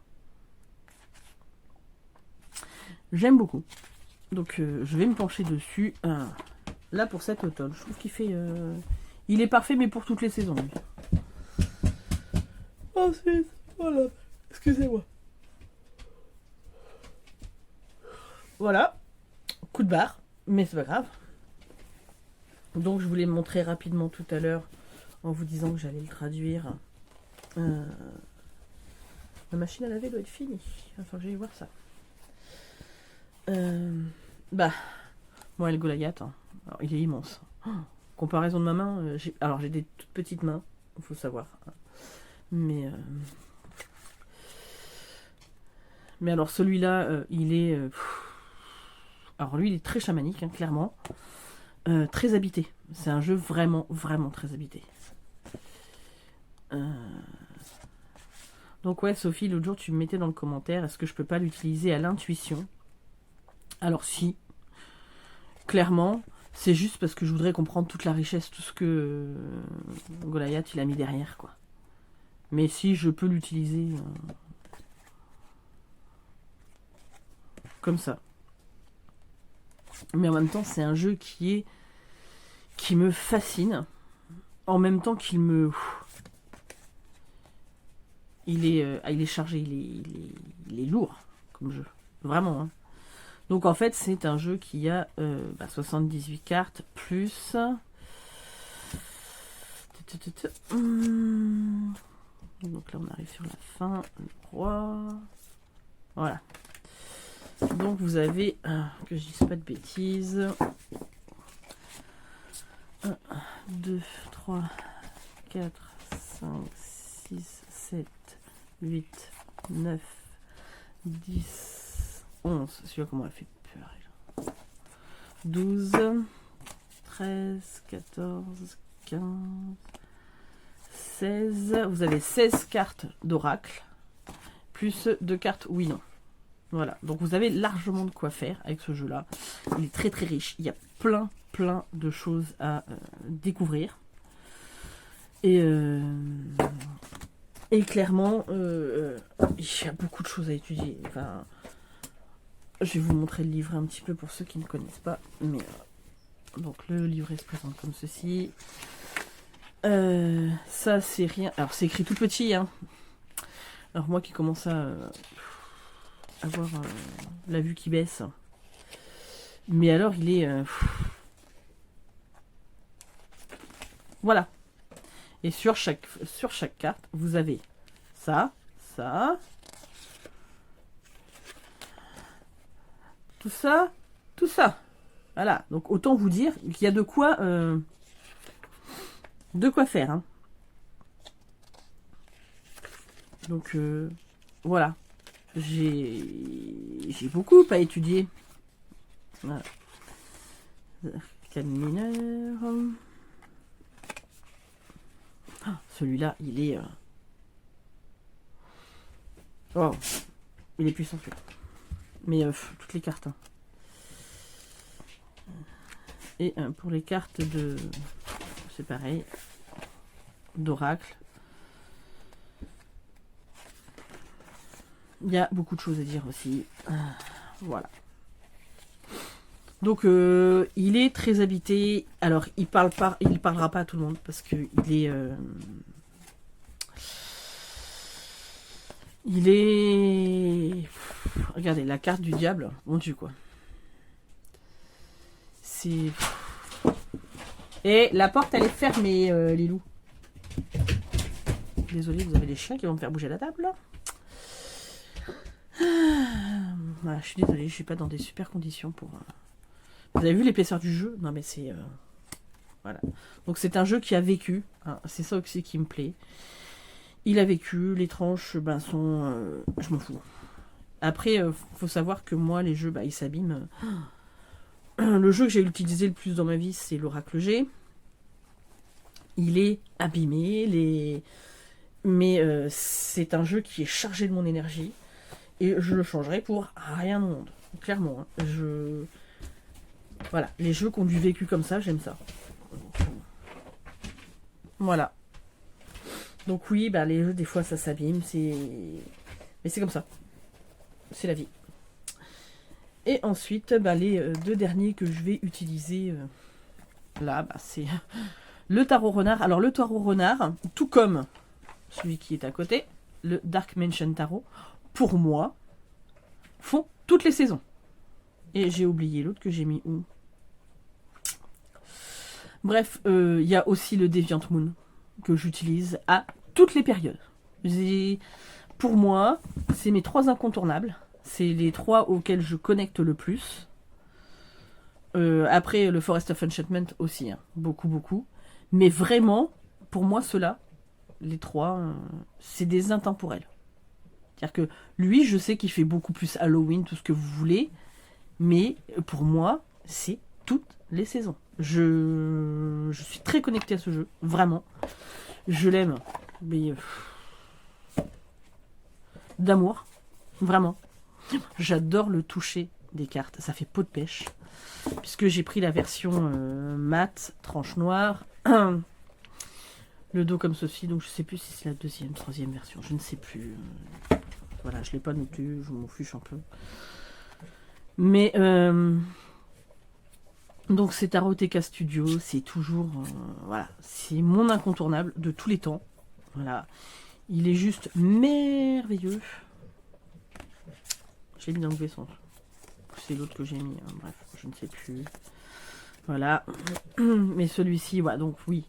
J'aime beaucoup. Donc je vais me pencher dessus. Là pour cet automne. Je trouve qu'il fait... il est parfait mais pour toutes les saisons. Lui. Ensuite, voilà. Excusez-moi. Voilà. Coup de barre. Mais c'est pas grave. Donc je voulais me montrer rapidement tout à l'heure en vous disant que j'allais le traduire. La machine à laver doit être finie. Il va falloir que j'aille voir ça. Bah, moi, le Goliath, hein. Alors, il est immense. Comparaison de ma main, alors j'ai des toutes petites mains, il faut savoir. Mais alors celui-là, il est... alors lui, il est très chamanique, hein, clairement. Très habité. C'est un jeu vraiment, vraiment très habité. Donc ouais, Sophie, l'autre jour, tu me mettais dans le commentaire, est-ce que je peux pas l'utiliser à l'intuition? Alors si, clairement, c'est juste parce que je voudrais comprendre toute la richesse, tout ce que Goliath il a mis derrière, quoi. Mais si je peux l'utiliser comme ça. Mais en même temps, c'est un jeu qui me fascine, en même temps qu'il me... Il est chargé, il est lourd comme jeu, vraiment, hein. Donc en fait, c'est un jeu qui a 78 cartes, plus... Donc là, on arrive sur la fin. Le roi. Voilà. Donc vous avez... que je dise pas de bêtises. 1, 2, 3, 4, 5, 6, 7, 8, 9, 10, 11. Celui-là, comment elle fait peur. 12, 13, 14, 15, 16. Vous avez 16 cartes d'oracle, plus 2 cartes oui-non. Voilà, donc vous avez largement de quoi faire avec ce jeu-là. Il est très très riche. Il y a plein de choses à découvrir. Et clairement, il y a beaucoup de choses à étudier. Enfin, je vais vous montrer le livret un petit peu pour ceux qui ne connaissent pas. Mais donc le livret se présente comme ceci. Ça c'est rien. Alors c'est écrit tout petit, hein. Alors moi qui commence à avoir la vue qui baisse. Mais alors il est... voilà. Et sur chaque carte, vous avez ça, ça, tout ça, tout ça. Voilà. Donc autant vous dire qu'il y a de quoi faire. Hein. Donc voilà. J'ai beaucoup à étudier. Voilà. Arcane mineur. Celui-là, il est... Oh, il est puissant celui-là. Mais toutes les cartes. Hein. Et pour les cartes de... C'est pareil. D'oracle. Il y a beaucoup de choses à dire aussi. Voilà. Donc il est très habité. Alors il parlera pas à tout le monde parce que il est regardez la carte du diable, mon Dieu quoi. c'est... Et la porte, elle est fermée, les loups. Désolée, vous avez les chiens qui vont me faire bouger la table, là. Voilà, je suis désolée, je suis pas dans des super conditions pour... Vous avez vu l'épaisseur du jeu? Non, mais c'est... Voilà. Donc c'est un jeu qui a vécu. Hein. C'est ça aussi qui me plaît. Il a vécu. Les tranches, ben, sont... je m'en fous. Après, faut savoir que moi, les jeux, bah, ils s'abîment. Le jeu que j'ai utilisé le plus dans ma vie, c'est l'Oracle G. Il est abîmé. Mais c'est un jeu qui est chargé de mon énergie. Et je le changerai pour rien au monde. Clairement. Hein. Voilà. Les jeux qui ont du vécu comme ça, j'aime ça. Voilà. Donc oui, bah, les jeux, des fois, ça s'abîme. Mais c'est comme ça. C'est la vie. Et ensuite, bah, les deux derniers que je vais utiliser là, bah, c'est le tarot renard. Alors le tarot renard, tout comme celui qui est à côté, le Dark Mansion Tarot, pour moi, font toutes les saisons. Et j'ai oublié l'autre que j'ai mis où. Bref, il y a aussi le Deviant Moon que j'utilise à toutes les périodes. Pour moi, c'est mes 3 incontournables. C'est les 3 auxquels je connecte le plus. Après, le Forest of Enchantment aussi. Hein. Beaucoup. Mais vraiment, pour moi, ceux-là, les 3, c'est des intemporels. C'est-à-dire que lui, je sais qu'il fait beaucoup plus Halloween, tout ce que vous voulez. Mais pour moi, c'est toutes les saisons. Je suis très connectée à ce jeu. Vraiment. Je l'aime. Mais... d'amour. Vraiment. J'adore le toucher des cartes. Ça fait peau de pêche. Puisque j'ai pris la version mat, tranche noire. Le dos comme ceci. Donc je sais plus si c'est la 2e, 3e version. Je ne sais plus. Voilà, je ne l'ai pas noté. Je m'en fiche un peu. Mais... donc c'est Taroteka Studio. C'est toujours... voilà. C'est mon incontournable de tous les temps. Voilà. Il est juste merveilleux. Je l'ai mis dans le vaisseau. C'est l'autre que j'ai mis. Hein. Bref, je ne sais plus. Voilà. Mais celui-ci, voilà, donc oui.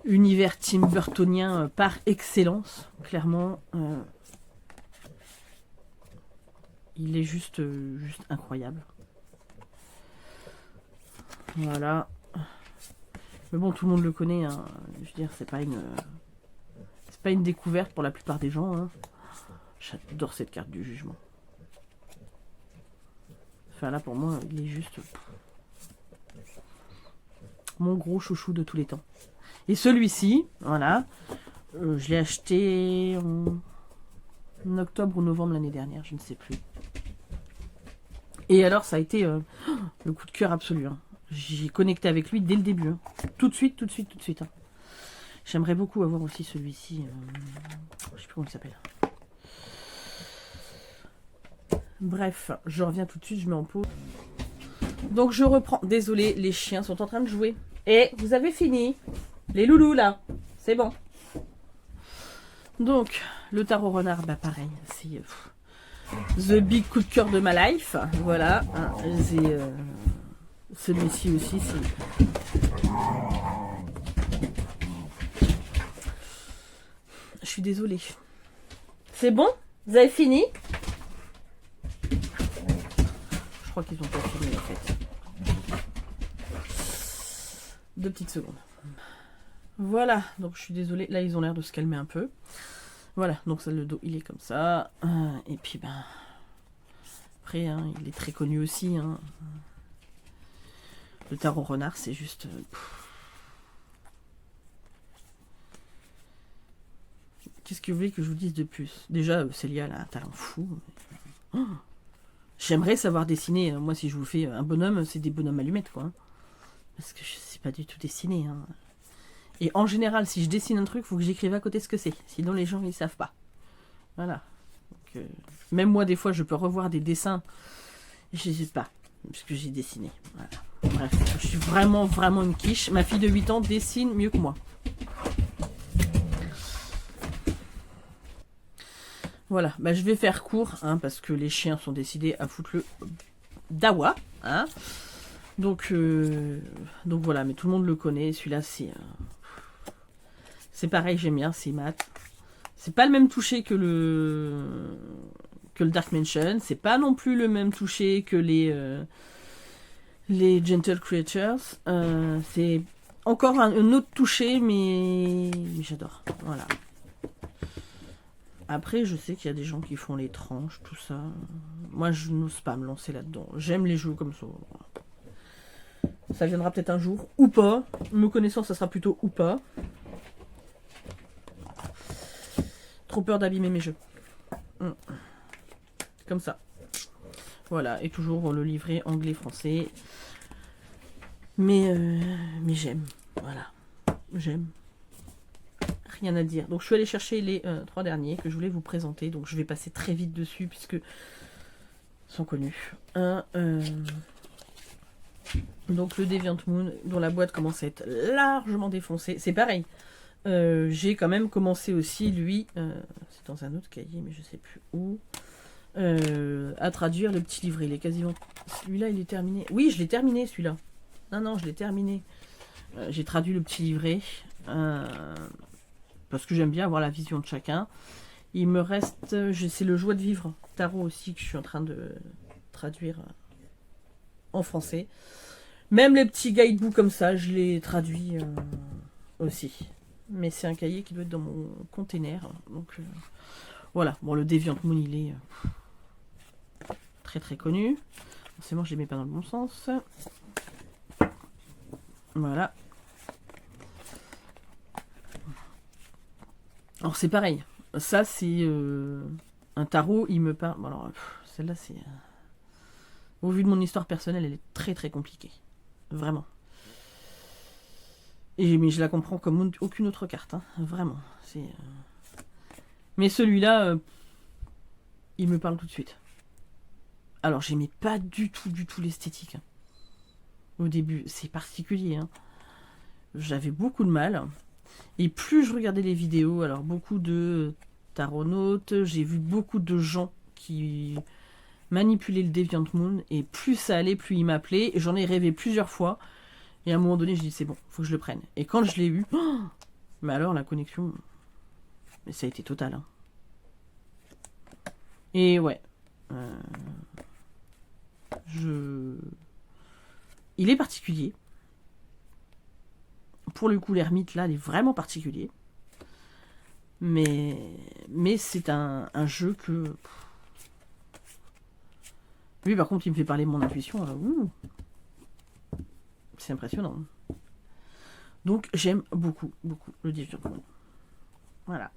Univers Tim Burtonien par excellence. Clairement. Il est juste incroyable. Voilà. Mais bon, tout le monde le connaît. Hein. Je veux dire, c'est pas une découverte pour la plupart des gens. Hein. J'adore cette carte du jugement. Enfin là pour moi il est juste mon gros chouchou de tous les temps. Et celui-ci, voilà, je l'ai acheté en octobre ou novembre l'année dernière, je ne sais plus. Et alors ça a été le coup de cœur absolu. Hein. J'ai connecté avec lui dès le début. Hein. Tout de suite. Hein. J'aimerais beaucoup avoir aussi celui-ci. Je sais plus comment il s'appelle. Bref, je reviens tout de suite, je mets en pause. Donc je reprends. Désolé, les chiens sont en train de jouer. Et vous avez fini. Les loulous là. C'est bon. Donc, le tarot renard, bah pareil. C'est the big coup de cœur de ma life. Voilà. Hein, celui-ci aussi, c'est... Je suis désolée. C'est bon? Vous avez fini? Je crois qu'ils ont pas fini en fait. 2 petites secondes. Voilà, donc je suis désolée. Là, ils ont l'air de se calmer un peu. Voilà, donc ça, le dos, il est comme ça. Et puis, ben... après, hein, il est très connu aussi. Hein. Le tarot renard, c'est juste... Qu'est-ce que vous voulez que je vous dise de plus? Déjà, Célia, elle a un talent fou. Oh, j'aimerais savoir dessiner. Moi, si je vous fais un bonhomme, c'est des bonhommes allumettes, quoi. Parce que je sais pas du tout dessiner. Hein. Et en général, si je dessine un truc, il faut que j'écrive à côté ce que c'est. Sinon, les gens, ils savent pas. Voilà. Donc, même moi, des fois, je peux revoir des dessins. Je sais pas. Parce que j'ai dessiné. Voilà. Bref, je suis vraiment une quiche. Ma fille de 8 ans dessine mieux que moi. Voilà, bah, je vais faire court, hein, parce que les chiens sont décidés à foutre le dawa. Hein. Donc voilà, mais tout le monde le connaît. Celui-là, c'est pareil, j'aime bien, c'est mat. C'est pas le même toucher que le Dark Mansion. C'est pas non plus le même toucher que les Gentle Creatures. C'est encore un autre toucher, mais j'adore. Voilà. Après, je sais qu'il y a des gens qui font les tranches, tout ça. Moi, je n'ose pas me lancer là-dedans. J'aime les jeux comme ça. Ça viendra peut-être un jour, ou pas. Me connaissant, ça sera plutôt ou pas. Trop peur d'abîmer mes jeux. Comme ça. Voilà, et toujours le livret anglais-français. Mais j'aime. Voilà. J'aime. Rien à dire. Donc je suis allée chercher les 3 derniers que je voulais vous présenter. Donc je vais passer très vite dessus puisque ils sont connus. Donc le Deviant Moon, dont la boîte commence à être largement défoncée. C'est pareil. J'ai quand même commencé aussi, lui, c'est dans un autre cahier, mais je sais plus où, à traduire le petit livret. Il est quasiment... Celui-là, il est terminé. Oui, je l'ai terminé, celui-là. Non, je l'ai terminé. J'ai traduit le petit livret, parce que j'aime bien avoir la vision de chacun. Il me reste... c'est le Joie de vivre tarot aussi, que je suis en train de traduire en français. Même les petits guidebooks comme ça, je les traduis aussi. Mais c'est un cahier qui doit être dans mon container. Donc voilà. Bon, le Deviant Moon, il est très très connu. Forcément, je les mets pas dans le bon sens. Voilà. Alors c'est pareil. Ça, c'est un tarot. Il me parle. Bon, alors, celle-là, c'est... Au vu de mon histoire personnelle, elle est très très compliquée. Vraiment. Mais je la comprends comme aucune autre carte. Hein. Vraiment. Mais celui-là, il me parle tout de suite. Alors, j'aimais pas du tout l'esthétique. Hein. Au début, c'est particulier. Hein. J'avais beaucoup de mal. Et plus je regardais les vidéos, alors beaucoup de taronautes, j'ai vu beaucoup de gens qui manipulaient le Deviant Moon. Et plus ça allait, plus il m'appelait. Et j'en ai rêvé plusieurs fois. Et à un moment donné, je dis c'est bon, faut que je le prenne. Et quand je l'ai eu, mais alors la connexion, ça a été total. Hein. Et ouais, il est particulier. Pour le coup, l'ermite là, il est vraiment particulier. Mais c'est un jeu que. Lui, par contre, il me fait parler de mon intuition. C'est impressionnant. Donc j'aime beaucoup le Deviant Moon. Voilà.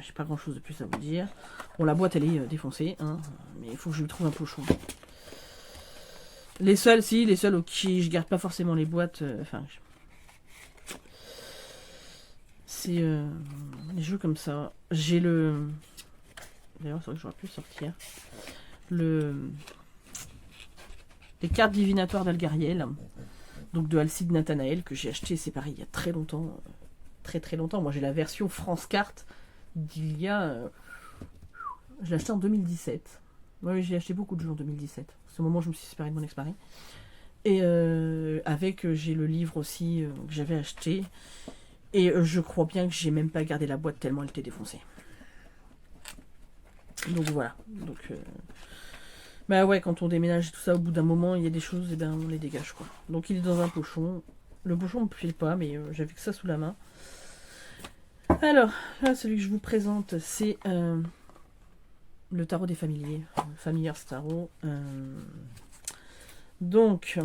J'ai pas grand chose de plus à vous dire. Bon, la boîte elle est défoncée, hein, mais il faut que je lui trouve un pochon. Les seuls qui je garde pas forcément les boîtes. C'est les jeux comme ça. J'ai le. D'ailleurs, c'est vrai que j'aurais pu sortir. Les cartes divinatoires d'Algariel. Donc de Alcide Nathanaël, que j'ai acheté, c'est pareil, il y a très longtemps. Très très longtemps. Moi j'ai la version France Carte d'il y a... je l'ai acheté en 2017. Oui, j'ai acheté beaucoup de jeux en 2017. C'est au moment où je me suis séparée de mon ex-mari. Et j'ai le livre aussi que j'avais acheté. Et je crois bien que j'ai même pas gardé la boîte tellement elle était défoncée. Donc voilà. Donc... Bah ouais, quand on déménage et tout ça, au bout d'un moment, il y a des choses, et ben on les dégage quoi. Donc il est dans un pochon. Le pochon ne me file pas, mais j'avais que ça sous la main. Alors, là, celui que je vous présente, c'est le tarot des familiers. Familiars Tarot. Donc,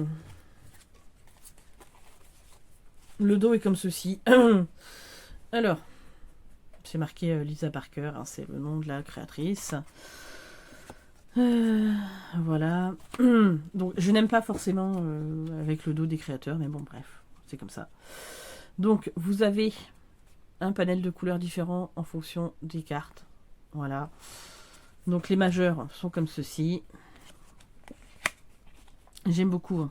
le dos est comme ceci. Alors, c'est marqué Lisa Parker, hein, c'est le nom de la créatrice. Voilà. Donc, je n'aime pas forcément avec le dos des créateurs, mais bon, bref, c'est comme ça. Donc, vous avez un panel de couleurs différents en fonction des cartes. Voilà. Donc, les majeurs sont comme ceci. J'aime beaucoup. Hein.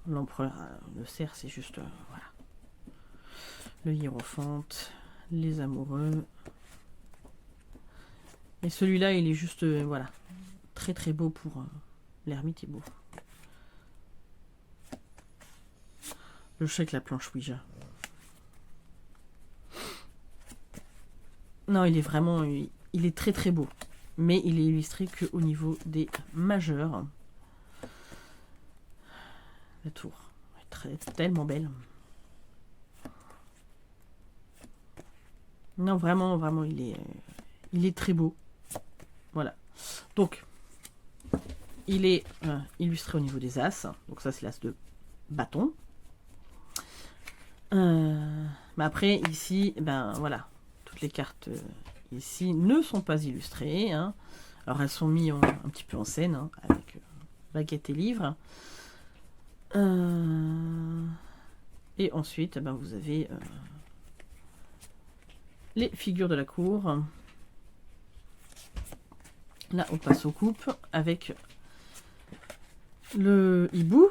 L'empereur, le cerf, c'est juste... voilà. Le hiérophante, les amoureux... Et celui-là, il est juste, voilà, très très beau pour l'ermite est beau. Je sais que la planche Ouija. Non, il est vraiment... Il est très très beau. Mais il est illustré qu'au niveau des majeurs. La tour est tellement belle. Non, vraiment, vraiment, il est très beau. Voilà. Donc, il est illustré au niveau des as. Donc ça, c'est l'as de bâton. Mais après, ici, ben voilà. Toutes les cartes ici ne sont pas illustrées. Hein. Alors, elles sont mises un petit peu en scène, hein, avec baguette et livre. Et ensuite, ben, vous avez les figures de la cour. Là, on passe aux coupes avec le hibou.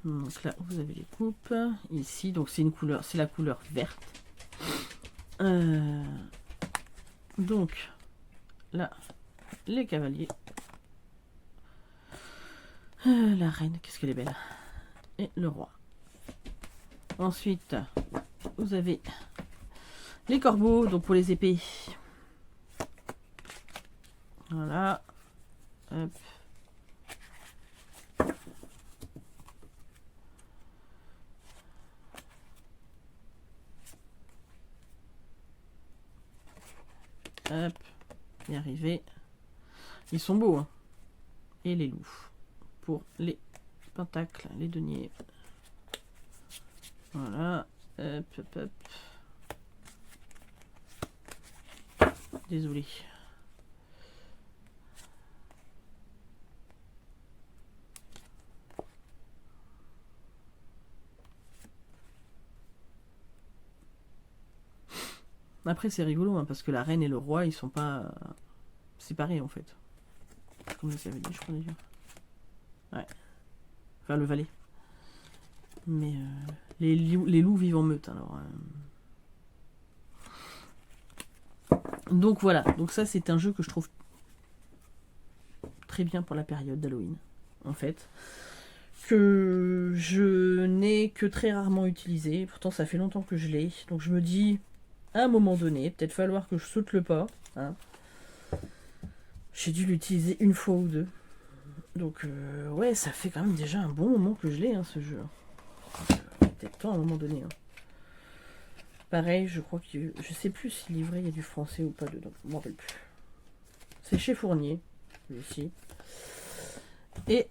Donc là, vous avez les coupes. Ici, donc c'est une couleur, c'est la couleur verte. Donc là, les cavaliers. La reine, qu'est-ce qu'elle est belle. Et le roi. Ensuite, vous avez les corbeaux, donc pour les épées. Voilà. Hop. Hop. Y arriver. Ils sont beaux. Hein. Et les loups. Pour les pentacles, les deniers. Voilà. Hop, hop, hop. Désolé. Après, c'est rigolo, hein, parce que la reine et le roi, ils sont pas séparés, en fait. Comme je l'avais dit, je crois, déjà. Ouais. Enfin, le valet. Mais les loups vivent en meute, alors... Donc, voilà. Donc, ça, c'est un jeu que je trouve très bien pour la période d'Halloween, en fait. Que je n'ai que très rarement utilisé. Pourtant, ça fait longtemps que je l'ai. Donc, je me dis... à un moment donné, peut-être falloir que je saute le pas. Hein. J'ai dû l'utiliser une fois ou deux. Donc, ouais, ça fait quand même déjà un bon moment que je l'ai, hein, ce jeu. Peut-être temps à un moment donné. Hein. Pareil, je crois que... je sais plus si livret, il y a du français ou pas dedans. Je m'en rappelle plus. C'est chez Fournier, ici. Et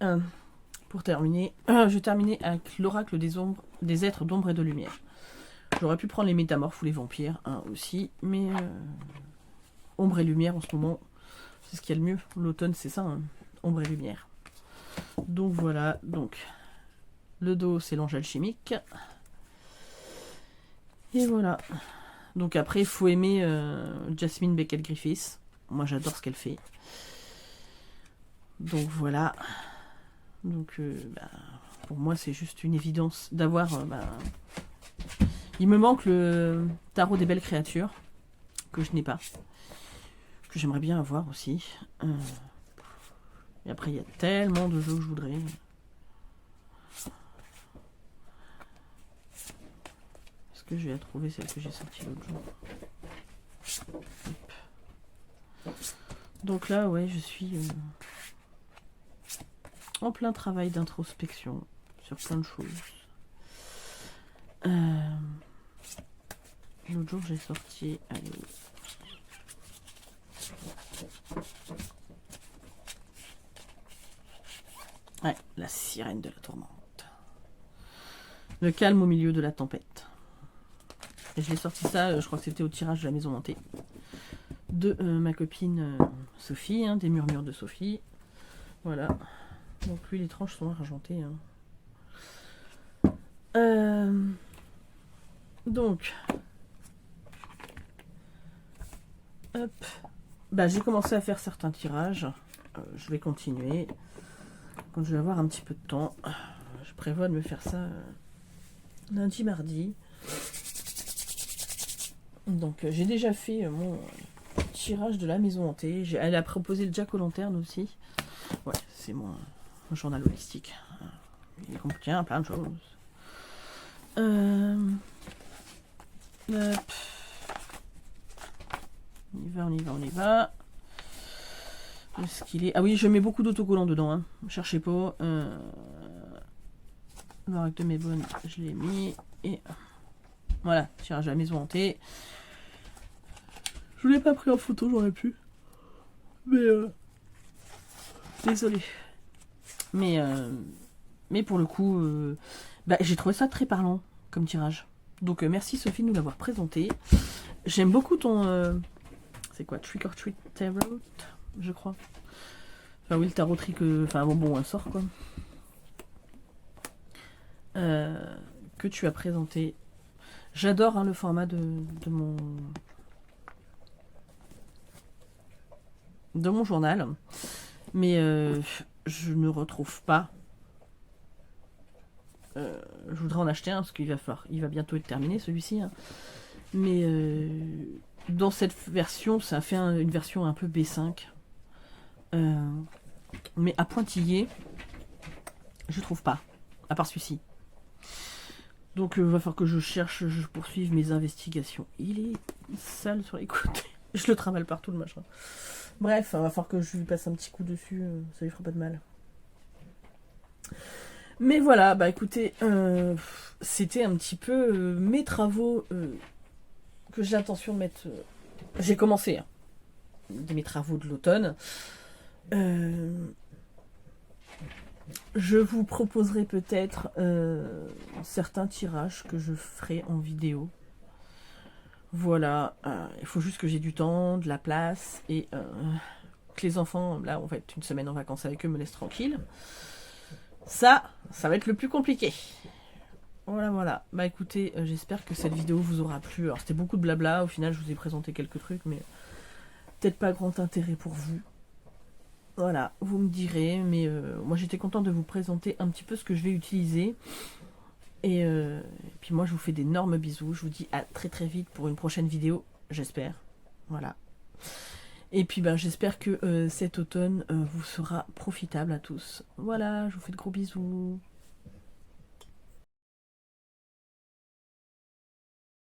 pour terminer, je vais terminer avec l'oracle des ombres, des êtres d'ombre et de lumière. J'aurais pu prendre les métamorphes ou les vampires hein, aussi, mais ombre et lumière en ce moment, c'est ce qu'il y a de mieux. L'automne, c'est ça, hein, ombre et lumière. Donc voilà, donc le dos, c'est l'ange alchimique. Et voilà. Donc après, il faut aimer Jasmine Beckett-Griffiths. Moi, j'adore ce qu'elle fait. Donc voilà. Donc pour moi, c'est juste une évidence d'avoir... il me manque le tarot des belles créatures, que je n'ai pas, que j'aimerais bien avoir aussi. Et après, il y a tellement de jeux que je voudrais. Est-ce que j'ai à trouver celle que j'ai sortie l'autre jour? Donc là, ouais, je suis en plein travail d'introspection sur plein de choses. L'autre jour, j'ai sorti... Allez. Ouais, la sirène de la tourmente. Le calme au milieu de la tempête. Et je l'ai sorti ça, je crois que c'était au tirage de la maison hantée. De ma copine Sophie, hein, des murmures de Sophie. Voilà. Donc lui, les tranches sont argentées. Hein. Donc... hop. Bah, j'ai commencé à faire certains tirages. Je vais continuer. Quand je vais avoir un petit peu de temps, je prévois de me faire ça lundi, mardi. Donc j'ai déjà fait mon tirage de la maison hantée. Elle a proposé le Jack-o'-lanterne aussi. Ouais, c'est mon un journal holistique. Il contient plein de choses. Hop. On y va. Est-ce qu'il est... Ah oui, je mets beaucoup d'autocollants dedans. Hein. Cherchez pas. Baraque de mes bonnes, je l'ai mis. Et voilà, tirage à la maison hantée. Je ne l'ai pas pris en photo, j'aurais pu. Mais désolé. Mais pour le coup, j'ai trouvé ça très parlant comme tirage. Donc merci Sophie de nous l'avoir présenté. J'aime beaucoup ton... c'est quoi? Trick or Treat Tarot, je crois. Enfin oui, le tarot trick... Enfin bon, un sort quoi. Que tu as présenté. J'adore hein, le format de mon journal. Mais je ne retrouve pas. Je voudrais en acheter un parce qu'il va bientôt être terminé celui-ci. Hein. Mais dans cette version, ça fait une version un peu B5. Mais à pointillé, je trouve pas. À part celui-ci. Donc il va falloir que je cherche, je poursuive mes investigations. Il est sale sur les côtés. Je le trimballe partout le machin. Bref, il va falloir que je lui passe un petit coup dessus, ça lui fera pas de mal. Mais voilà, bah écoutez, c'était un petit peu mes travaux que j'ai l'intention de mettre... j'ai commencé, hein, mes travaux de l'automne. Je vous proposerai peut-être certains tirages que je ferai en vidéo. Voilà, il faut juste que j'ai du temps, de la place et que les enfants, là on va être une semaine en vacances avec eux, me laissent tranquille. Ça va être le plus compliqué. Voilà. Bah écoutez, j'espère que cette vidéo vous aura plu. Alors c'était beaucoup de blabla, au final je vous ai présenté quelques trucs, mais peut-être pas grand intérêt pour vous. Voilà, vous me direz, mais moi j'étais contente de vous présenter un petit peu ce que je vais utiliser. Et puis moi je vous fais d'énormes bisous, je vous dis à très très vite pour une prochaine vidéo, j'espère. Voilà. Et puis j'espère que cet automne vous sera profitable à tous. Voilà, je vous fais de gros bisous.